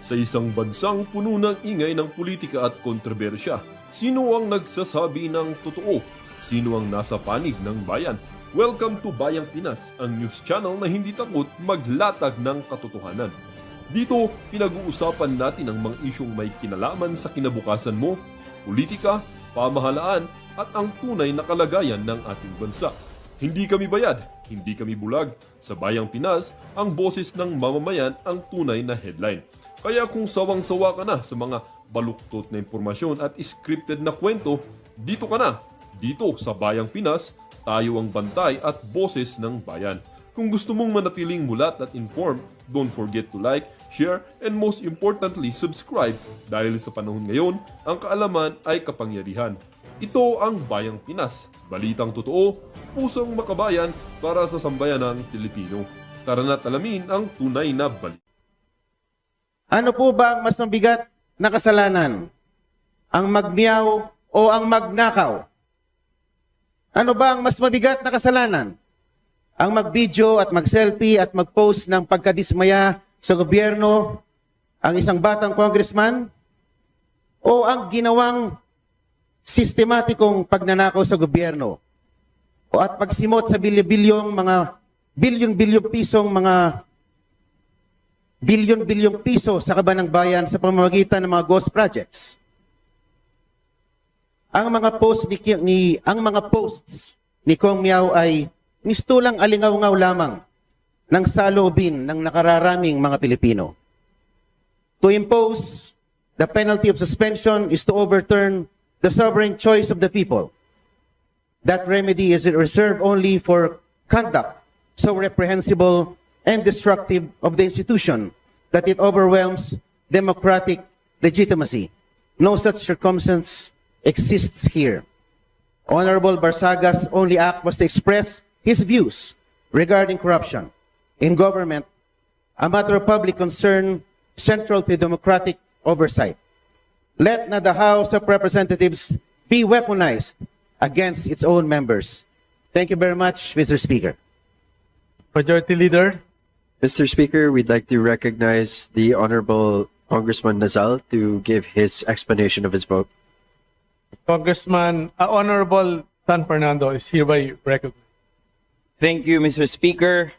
Sa isang bansang puno ng ingay ng politika at kontrobersya, sino ang nagsasabi ng totoo? Sino ang nasa panig ng bayan? Welcome to Bayang Pinas, ang news channel na hindi takot maglatag ng katotohanan. Dito, pinag-uusapan natin ang mga isyong may kinalaman sa kinabukasan mo, politika, pamahalaan at ang tunay na kalagayan ng ating bansa. Hindi kami bayad, hindi kami bulag. Sa Bayang Pinas, ang boses ng mamamayan ang tunay na headline. Kaya kung sawang-sawa ka na sa mga baluktot na impormasyon at scripted na kwento, dito ka na. Dito sa Bayang Pinas, tayo ang bantay at boses ng bayan. Kung gusto mong manatiling mulat at informed, don't forget to like, share, and most importantly, subscribe dahil sa panahon ngayon, ang kaalaman ay kapangyarihan. Ito ang Bayang Pinas, balitang totoo, pusong makabayan para sa sambayanang Pilipino. Tara na't alamin ang tunay na balita. Ano po ba ang mas mabigat na kasalanan? Ang magmiyaw o ang magnakaw? Ano ba ang mas mabigat na kasalanan? Ang mag-video at mag-selfie at mag-post ng pagkadismaya sa gobyerno, ang isang batang congressman? O ang ginawang sistematikong pagnanakaw sa gobyerno? O at pagsimot sa bilyon-bilyong pisong mga bilyon-bilyong piso sa kaban ng bayan sa pamamagitan ng mga ghost projects. Ang mga posts ni Kong Miao ay mistulang alingaw-ngaw lamang ng saloobin ng nakararaming mga Pilipino. To impose the penalty of suspension is to overturn the sovereign choice of the people. That remedy is reserved only for conduct so reprehensible and destructive of the institution that it overwhelms democratic legitimacy. No such circumstance exists here. Honorable Barsaga's only act was to express his views regarding corruption in government, a matter of public concern central to democratic oversight. Let not the House of Representatives be weaponized against its own members. Thank you very much, Mr. Speaker. Majority Leader. Mr. Speaker, we'd like to recognize the Honorable Congressman Nazal to give his explanation of his vote. Honorable San Fernando is hereby recognized. Thank you, Mr. Speaker.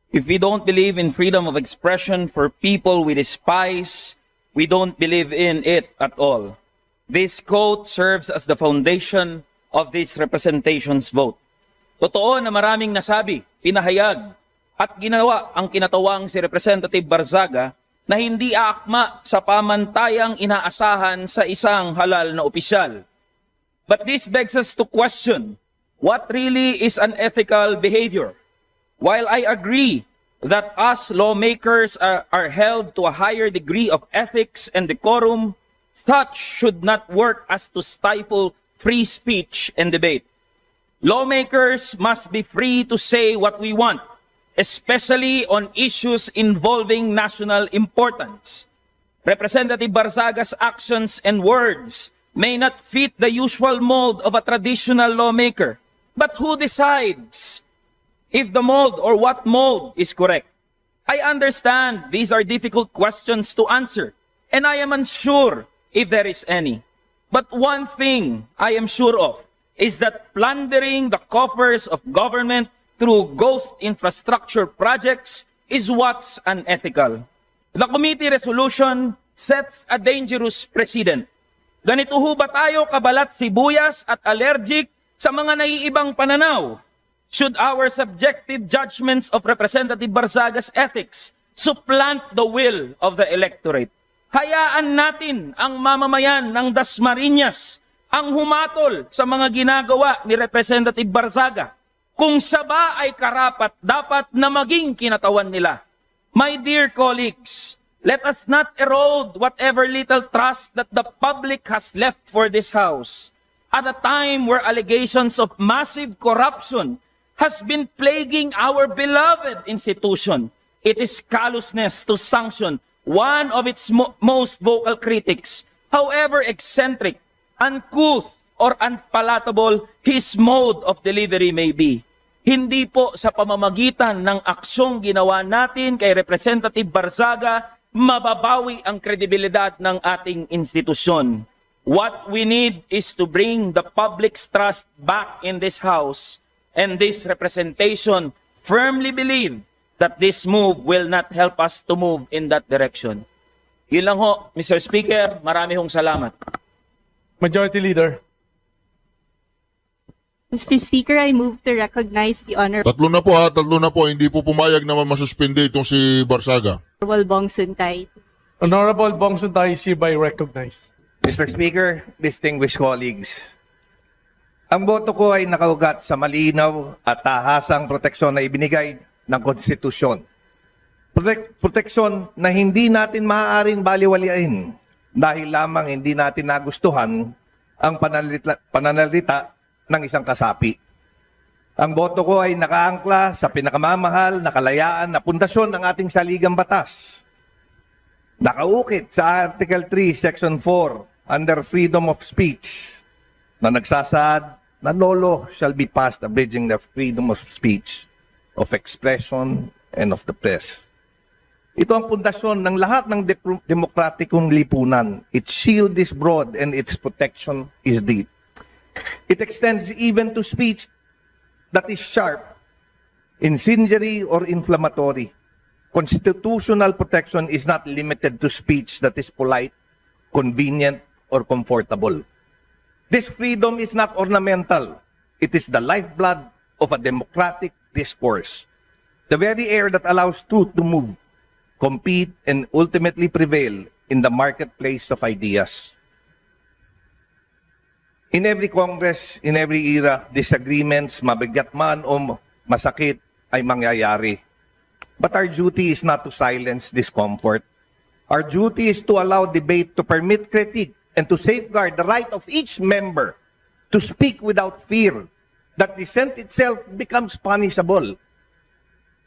If we don't believe in freedom of expression for people we despise, we don't believe in it at all. This quote serves as the foundation of this representation's vote. Totoo na maraming nasabi, pinahayag, at ginawa ang kinatawang si Representative Barzaga na hindi aakma sa pamantayang inaasahan sa isang halal na opisyal. But this begs us to question what really is unethical behavior. While I agree that us lawmakers are held to a higher degree of ethics and decorum, such should not work as to stifle free speech and debate. Lawmakers must be free to say what we want, especially on issues involving national importance. Representative Barzaga's actions and words may not fit the usual mold of a traditional lawmaker. But who decides if the mold or what mold is correct? I understand these are difficult questions to answer, and I am unsure if there is any. But one thing I am sure of is that plundering the coffers of government through ghost infrastructure projects is what's unethical. The committee resolution sets a dangerous precedent. Ganito ho ba tayo kabalat sibuyas at allergic sa mga naiibang pananaw? Should our subjective judgments of Representative Barzaga's ethics supplant the will of the electorate? Hayaan natin ang mamamayan ng Dasmariñas ang humatol sa mga ginagawa ni Representative Barzaga. Kung saba ay karapat dapat na maging kinatawan nila. My dear colleagues, let us not erode whatever little trust that the public has left for this House. At a time where allegations of massive corruption has been plaguing our beloved institution, it is callousness to sanction one of its most vocal critics, however eccentric, uncouth, or unpalatable his mode of delivery may be. Hindi po sa pamamagitan ng aksyong ginawa natin kay Representative Barzaga mababawi ang kredibilidad ng ating institusyon. What we need is to bring the public's trust back in this House, and this representation firmly believe that this move will not help us to move in that direction. Yun lang ho, Mr. Speaker, marami hong salamat. Majority Leader. Mr. Speaker, I move to recognize the Honorable Tatlo na po ha, tatlo na po. Hindi po pumayag na masuspende itong si Barsaga. Bong Suntay. Honorable Bong Suntay is hereby recognized. Mr. Speaker, distinguished colleagues, ang boto ko ay nakaugat sa malinaw at tahasang proteksyon na ibinigay ng konstitusyon. Proteksyon na hindi natin maaaring baliwalain dahil lamang hindi natin nagustuhan ang pananalita ng isang kasapi. Ang boto ko ay nakaangkla sa pinakamamahal na kalayaan na pundasyon ng ating saligang batas. Nakaukit sa Article 3, Section 4, under freedom of speech, na nagsasaad na no law shall be passed abridging the freedom of speech, of expression, and of the press. Ito ang pundasyon ng lahat ng demokratikong lipunan. Its shield is broad and its protection is deep. It extends even to speech that is sharp, incendiary, or inflammatory. Constitutional protection is not limited to speech that is polite, convenient, or comfortable. This freedom is not ornamental. It is the lifeblood of a democratic discourse. The very air that allows truth to move, compete, and ultimately prevail in the marketplace of ideas. In every Congress, in every era, disagreements, mabigat man o masakit, ay mangyayari. But our duty is not to silence discomfort. Our duty is to allow debate to permit critique and to safeguard the right of each member to speak without fear that dissent itself becomes punishable.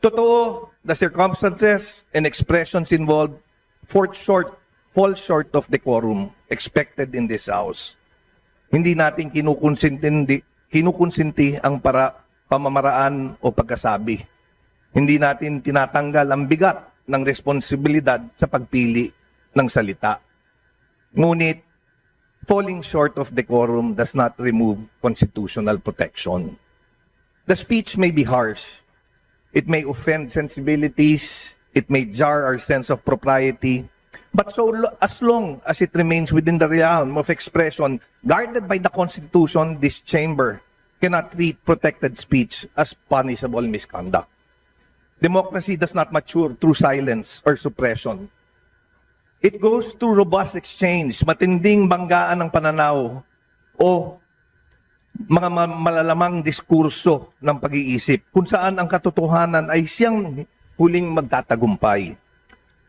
Totoo, the circumstances and expressions involved fall short of decorum expected in this House. Hindi natin kinukonsinti ang pamamaraan o pagkasabi. Hindi natin tinatanggal ang bigat ng responsibilidad sa pagpili ng salita. Ngunit, falling short of decorum does not remove constitutional protection. The speech may be harsh. It may offend sensibilities. It may jar our sense of propriety. But as long as it remains within the realm of expression guarded by the Constitution, this chamber cannot treat protected speech as punishable misconduct. Democracy does not mature through silence or suppression. It goes through robust exchange, matinding banggaan ng pananaw o mga malalamang diskurso ng pag-iisip kung saan ang katotohanan ay siyang huling magtatagumpay.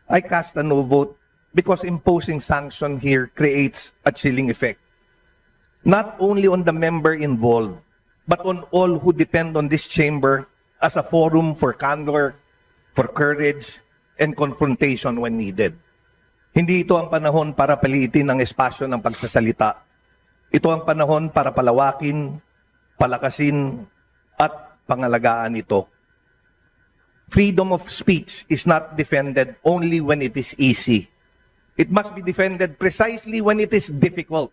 I cast a no vote because imposing sanction here creates a chilling effect. Not only on the member involved, but on all who depend on this chamber as a forum for candor, for courage, and confrontation when needed. Hindi ito ang panahon para paliitin ang espasyo ng pagsasalita. Ito ang panahon para palawakin, palakasin, at pangalagaan ito. Freedom of speech is not defended only when it is easy. It must be defended precisely when it is difficult,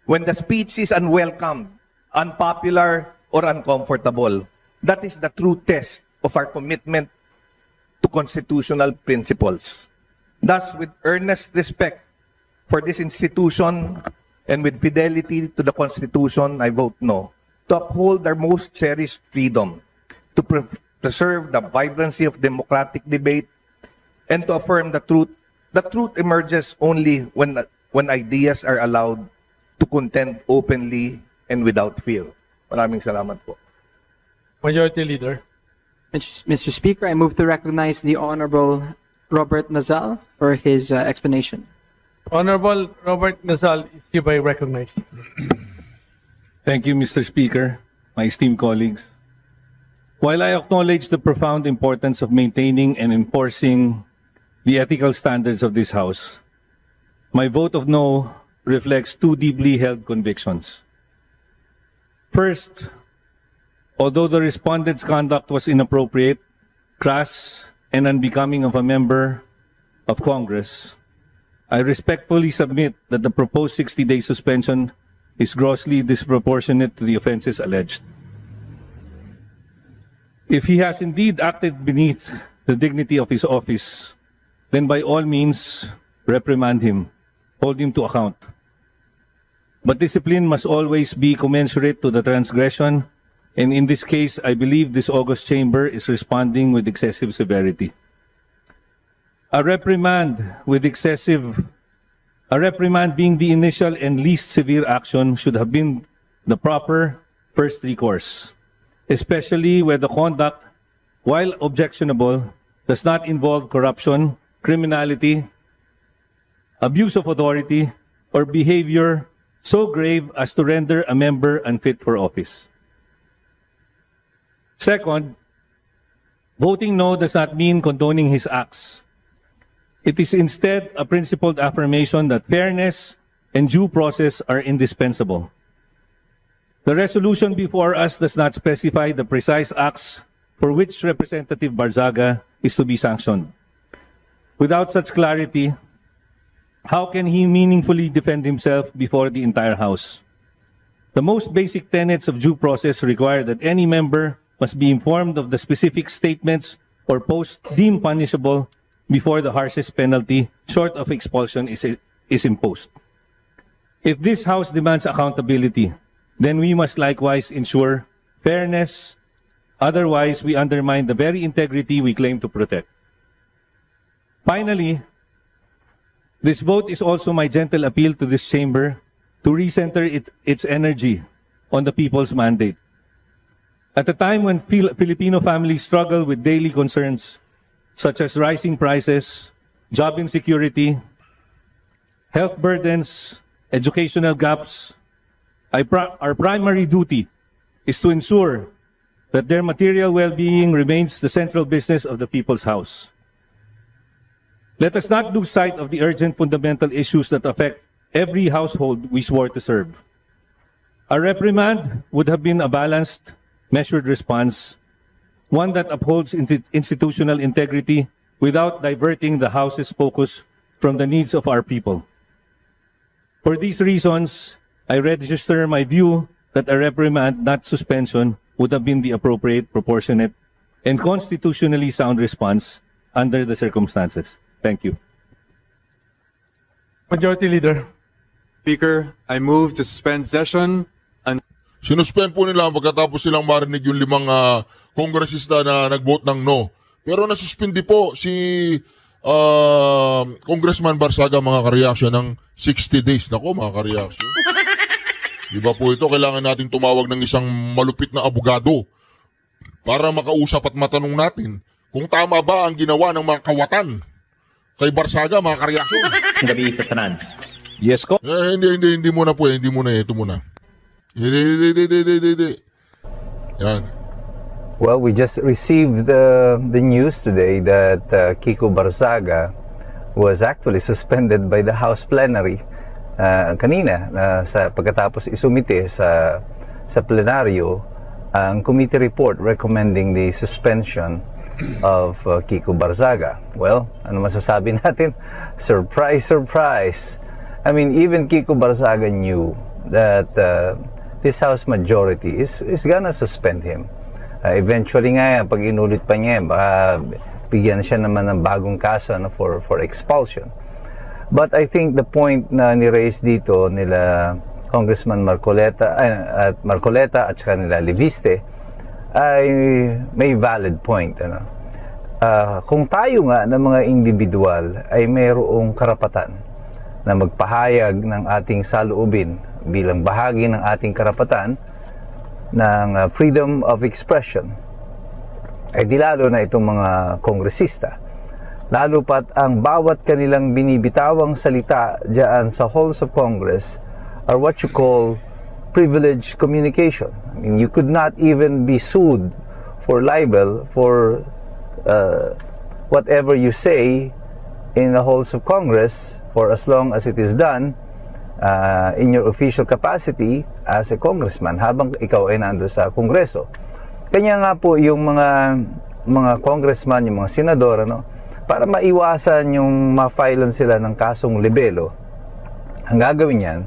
when the speech is unwelcome, unpopular, or uncomfortable. That is the true test of our commitment to constitutional principles. Thus, with earnest respect for this institution and with fidelity to the Constitution, I vote no. To uphold our most cherished freedom, to preserve the vibrancy of democratic debate, and to affirm the truth. The truth emerges only when ideas are allowed to contend openly and without fear. Maraming salamat po. Majority Leader. Mr. Speaker, I move to recognize the Honorable Robert Nazal for his explanation. Honorable Robert Nazal is hereby recognized. Thank you, Mr. Speaker, my esteemed colleagues. While I acknowledge the profound importance of maintaining and enforcing the ethical standards of this House, my vote of no reflects two deeply held convictions. First, although the respondent's conduct was inappropriate, crass, and unbecoming of a member of Congress, I respectfully submit that the proposed 60-day suspension is grossly disproportionate to the offenses alleged. If he has indeed acted beneath the dignity of his office, then by all means, reprimand him, hold him to account. But discipline must always be commensurate to the transgression, and in this case, I believe this august chamber is responding with excessive severity. A reprimand being the initial and least severe action should have been the proper first recourse, especially where the conduct, while objectionable, does not involve corruption, criminality, abuse of authority, or behavior so grave as to render a member unfit for office. Second, voting no does not mean condoning his acts. It is instead a principled affirmation that fairness and due process are indispensable. The resolution before us does not specify the precise acts for which Representative Barzaga is to be sanctioned. Without such clarity, how can he meaningfully defend himself before the entire House? The most basic tenets of due process require that any member must be informed of the specific statements or posts deemed punishable before the harshest penalty, short of expulsion, is imposed. If this House demands accountability, then we must likewise ensure fairness. Otherwise, we undermine the very integrity we claim to protect. Finally, this vote is also my gentle appeal to this chamber to recenter its energy on the people's mandate. At a time when Filipino families struggle with daily concerns such as rising prices, job insecurity, health burdens, educational gaps, our primary duty is to ensure that their material well-being remains the central business of the People's House. Let us not lose sight of the urgent fundamental issues that affect every household we swore to serve. A reprimand would have been a balanced, measured response, one that upholds institutional integrity without diverting the House's focus from the needs of our people. For these reasons, I register my view that a reprimand, not suspension, would have been the appropriate, proportionate, and constitutionally sound response under the circumstances. Thank you. Majority Leader. Speaker, I move to suspend session. Sinuspend po nila pagkatapos silang marinig yung 5 kongresista na nag-vote ng no. Pero nasuspindi po si Congressman Barzaga, mga ka-reaction, ng 60 days. Nako, mga ka-reaction. Diba po ito, kailangan natin tumawag ng isang malupit na abogado para makausap at matanong natin kung tama ba ang ginawa ng mga kawatan kay Barzaga, mga ka-reaction. Gabi sa tanan. Yes ko. Hindi muna po, hindi muna, ito muna. Hindi. Yan. Well, we just received the news today that Kiko Barzaga was actually suspended by the House plenary kanina sa pagkatapos isumite sa plenaryo ang committee report recommending the suspension of Kiko Barzaga. Well, ano masasabi natin? Surprise, surprise. I mean, even Kiko Barzaga knew that this House majority is gonna suspend him. Eventually nga, pag inulit pa niya, baka bigyan siya naman ng bagong kaso for expulsion. But I think the point na ni-raise dito nila Congressman Marcoleta at saka nila Leviste ay may valid point. Kung tayo nga ng mga individual ay mayroong karapatan na magpahayag ng ating saloobin bilang bahagi ng ating karapatan ng freedom of expression, ay di lalo na itong mga kongresista, lalo pat ang bawat kanilang binibitawang salita diyan sa halls of Congress are what you call privileged communication. I mean, you could not even be sued for libel for whatever you say in the halls of Congress for as long as it is done in your official capacity as a congressman habang ikaw ay nando sa Kongreso. Kanya nga po yung mga congressman, yung mga senador, para maiwasan yung ma-filean sila ng kasong libelo, ang gagawin niyan,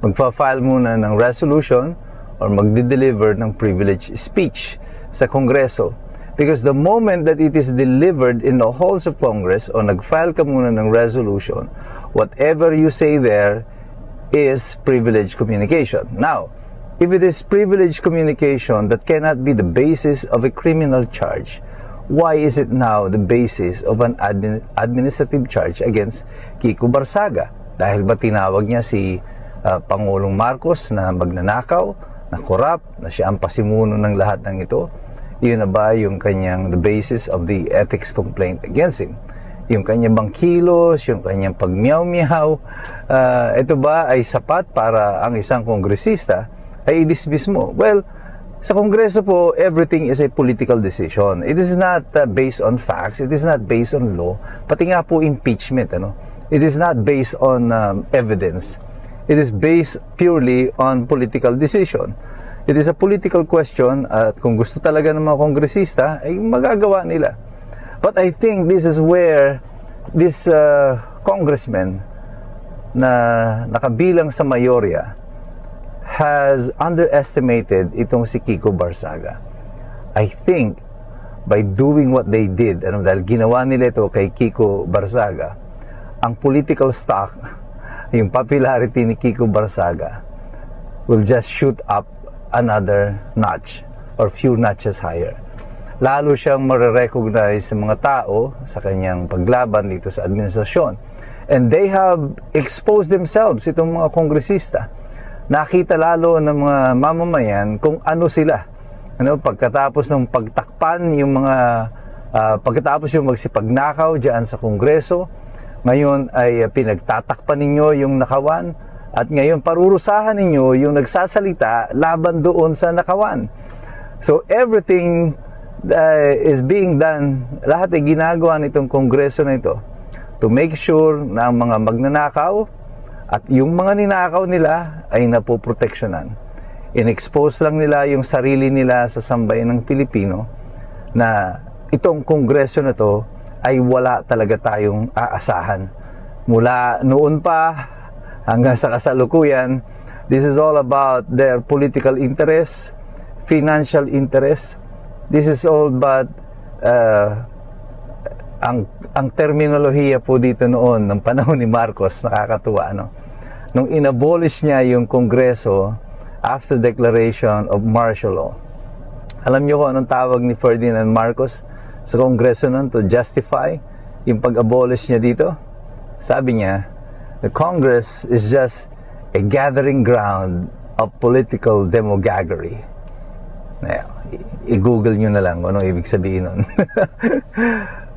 magpa-file muna ng resolution or magde-deliver ng privilege speech sa Kongreso. Because the moment that it is delivered in the halls of Congress o nag-file ka muna ng resolution, whatever you say there is privileged communication. Now, if it is privileged communication that cannot be the basis of a criminal charge, why is it now the basis of an administrative charge against Kiko Barsaga? Dahil ba tinawag niya si Pangulong Marcos na magnanakaw, na korap, na siya ang pasimuno ng lahat ng ito? Yun na ba yung kanyang the basis of the ethics complaint against him? Yung kanyang bang kilos, yung kanyang pagmiyaw-miyaw, ito ba ay sapat para ang isang kongresista ay i-dismiss mo? Well, sa Kongreso po, everything is a political decision. It is not based on facts, it is not based on law, pati nga po impeachment, ano? It is not based on evidence. It is based purely on political decision. It is a political question at kung gusto talaga ng mga kongresista, ay magagawa nila. But I think this is where this congressman na nakabilang sa mayorya has underestimated itong si Kiko Barsaga. I think by doing what they did, dahil ginawa nila ito kay Kiko Barsaga, ang political stock, yung popularity ni Kiko Barsaga will just shoot up another notch or few notches higher. Lalo siyang marirecognize sa mga tao sa kanyang paglaban dito sa administrasyon. And they have exposed themselves, itong mga kongresista. Nakita lalo ng mga mamamayan kung ano sila. Pagkatapos ng pagtakpan, yung mga pagkatapos yung magsipagnakaw diyan sa Kongreso, ngayon ay pinagtatakpan ninyo yung nakawan. At ngayon, parurusahan ninyo yung nagsasalita laban doon sa nakawan. So, everything is being done, lahat ay ginagawa nitong kongreso na ito to make sure na ang mga magnanakaw at yung mga ninakaw nila ay napoproteksyonan. In-expose lang nila yung sarili nila sa sambayan ng Pilipino na itong kongreso na to ay wala talaga tayong aasahan. Mula noon pa hanggang sa kasalukuyan, this is all about their political interests, financial interests. This is all about ang terminolohiya po dito noon ng panahon ni Marcos, nakakatuwa, no? Nung inabolish niya yung Kongreso after declaration of martial law. Alam niyo kung anong tawag ni Ferdinand Marcos sa Kongreso nun to justify yung pag-abolish niya dito? Sabi niya, the Congress is just a gathering ground of political demagoguery. I-google nyo na lang kung anong ibig sabihin nun.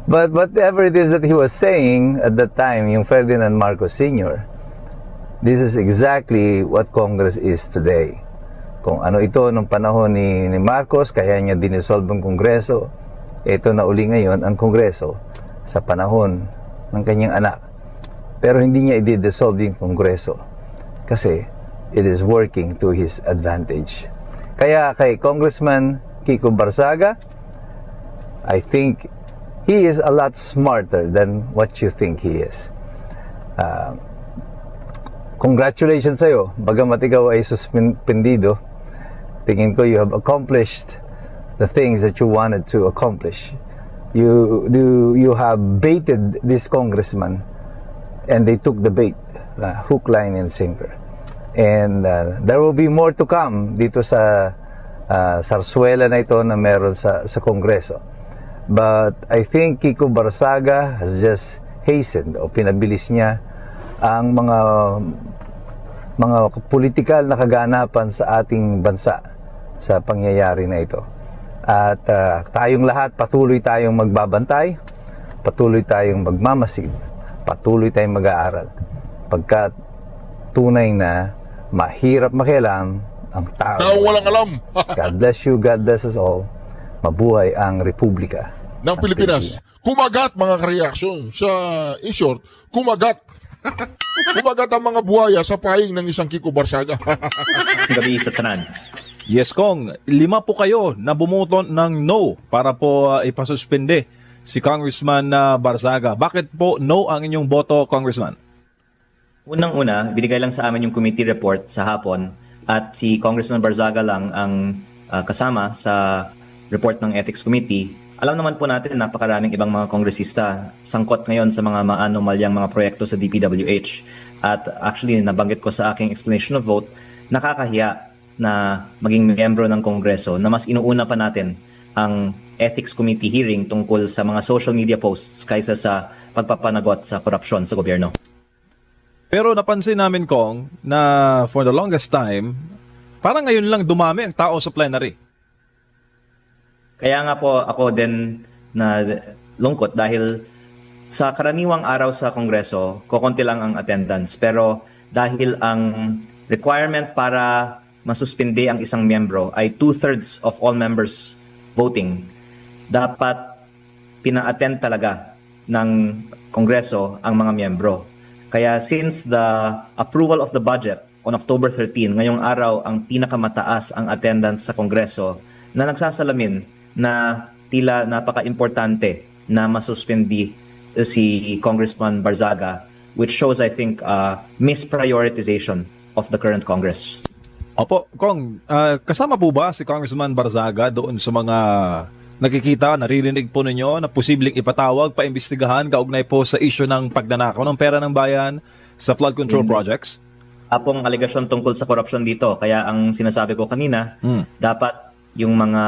But whatever it is that he was saying at that time, yung Ferdinand Marcos Sr., this is exactly what Congress is today. Kung ano ito nung panahon ni Marcos, kaya niya dinisolve ang Kongreso, ito na uli ngayon ang Kongreso sa panahon ng kanyang anak. Pero hindi niya i-dissolve yung Kongreso kasi it is working to his advantage. Kaya kay Congressman Kiko Barsaga, I think he is a lot smarter than what you think he is. Congratulations sa'yo. Bagamat ikaw ay suspendido, tingin ko you have accomplished the things that you wanted to accomplish. You have baited this congressman and they took the bait, hook, line, and sinker. And there will be more to come dito sa sarsuela na ito na meron sa Kongreso. But I think Kiko Barsaga has just hastened o pinabilis niya ang mga politikal na kaganapan sa ating bansa sa pangyayari na ito. At tayong lahat patuloy tayong magbabantay, patuloy tayong magmamasid, patuloy tayong mag-aaral pagkat tunay na mahirap makialam ang tao. Taong walang alam. God bless you, God bless us all. Mabuhay ang Republika ng Pilipinas. Kumagat mga kareaksyon. In short, kumagat. Kumagat ang mga buhaya sa pahing ng isang Kiko Barsaga. Gabi sa tanan. Yes, Kong. 5 po kayo na bumuton ng no para po ipasuspende si Congressman Barzaga. Bakit po no ang inyong boto, Congressman? Unang-una, binigay lang sa amin yung committee report sa hapon at si Congressman Barzaga lang ang kasama sa report ng Ethics Committee. Alam naman po natin napakaraming ibang mga kongresista sangkot ngayon sa mga maanomalyang mga proyekto sa DPWH. At actually, nabanggit ko sa aking explanation of vote, nakakahiya na maging miyembro ng Kongreso na mas inuuna pa natin ang Ethics Committee hearing tungkol sa mga social media posts kaysa sa pagpapanagot sa korupsyon sa gobyerno. Pero napansin namin, Kong, na for the longest time, parang ngayon lang dumami ang tao sa plenary. Kaya nga po ako din na lungkot dahil sa karaniwang araw sa Kongreso, kokonti lang ang attendance. Pero dahil ang requirement para masuspindi ang isang miyembro ay 2/3 of all members voting, dapat pina-attend talaga ng Kongreso ang mga miyembro. Kaya since the approval of the budget on October 13, ngayong araw ang pinakamataas ang attendance sa Kongreso na nagsasalamin na tila napaka-importante na masuspendi si Congressman Barzaga, which shows, I think, misprioritization of the current Congress. Opo, Kong, kasama po ba si Congressman Barzaga doon sa mga nakikita, naririnig po ninyo na posibleng ipatawag, paimbestigahan, kaugnay po sa issue ng pagnanakaw ng pera ng bayan sa flood control projects? Apong aligasyon tungkol sa korupsyon dito. Kaya ang sinasabi ko kanina, dapat yung mga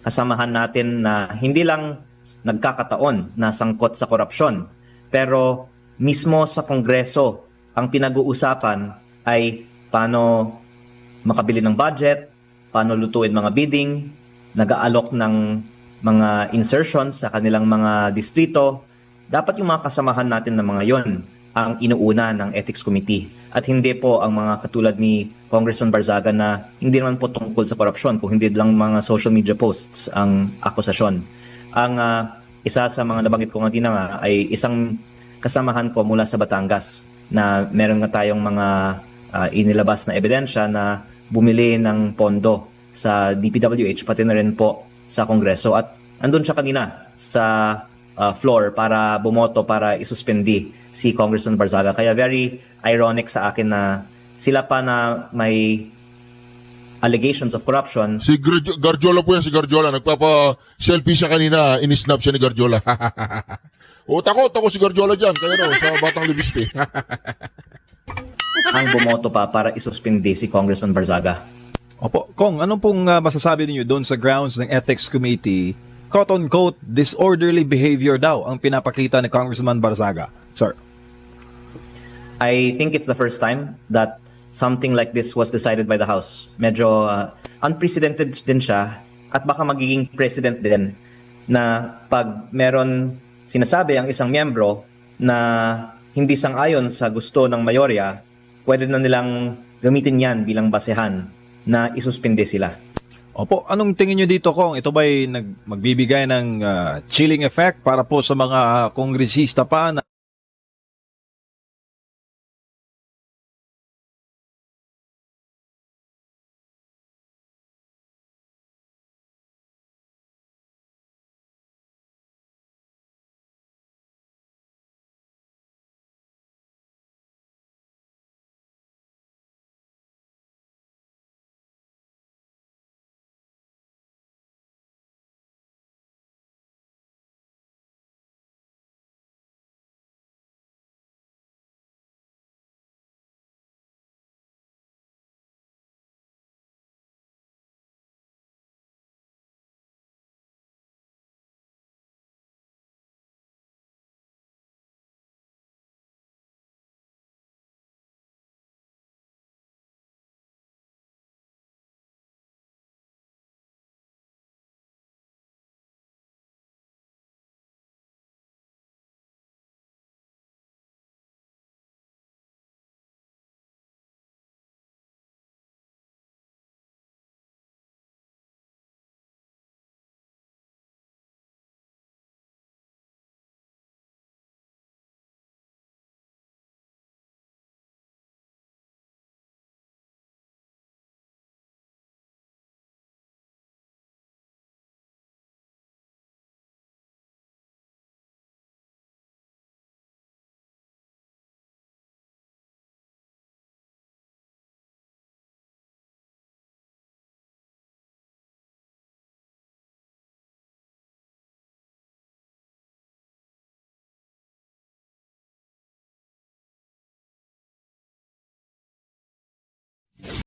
kasamahan natin na hindi lang nagkakataon na sangkot sa korupsyon, pero mismo sa Kongreso, ang pinag-uusapan ay paano makabili ng budget, paano lutuin mga bidding, nag-aalok ng mga insertions sa kanilang mga distrito. Dapat yung mga kasamahan natin na mga yon ang inuuna ng Ethics Committee at hindi po ang mga katulad ni Congressman Barzaga na hindi naman po tungkol sa korupsyon, kung hindi lang mga social media posts ang akusasyon. Ang isa sa mga nabanggit ko kanina nga ay isang kasamahan ko mula sa Batangas na meron nga tayong mga inilabas na ebidensya na bumili ng pondo sa DPWH pati na rin po sa Kongreso at andun siya kanina sa floor para bumoto para isuspindi si Congressman Barzaga. Kaya very ironic sa akin na sila pa na may allegations of corruption. Si Garjola po yan, si Garjola. Nagpapa-selfie siya kanina, inisnap siya ni Garjola. O, takot ako si Garjola dyan, kaya no, sa Batang Libiste. Ang bumoto pa para isuspindi si Congressman Barzaga. Opo, Kong, ano pong masasabi niyo doon sa grounds ng Ethics Committee? Quote-unquote, disorderly behavior daw ang pinapakita ni Congressman Barzaga. Sir. I think it's the first time that something like this was decided by the House. Medyo unprecedented din siya at baka magiging precedent din na pag meron sinasabi ang isang miyembro na hindi sang-ayon sa gusto ng mayorya, pwede na nilang gamitin yan bilang basehan na isuspinde sila. Opo, anong tingin nyo dito, Kong? Ito ba'y magbibigay ng chilling effect para po sa mga kongresista pa na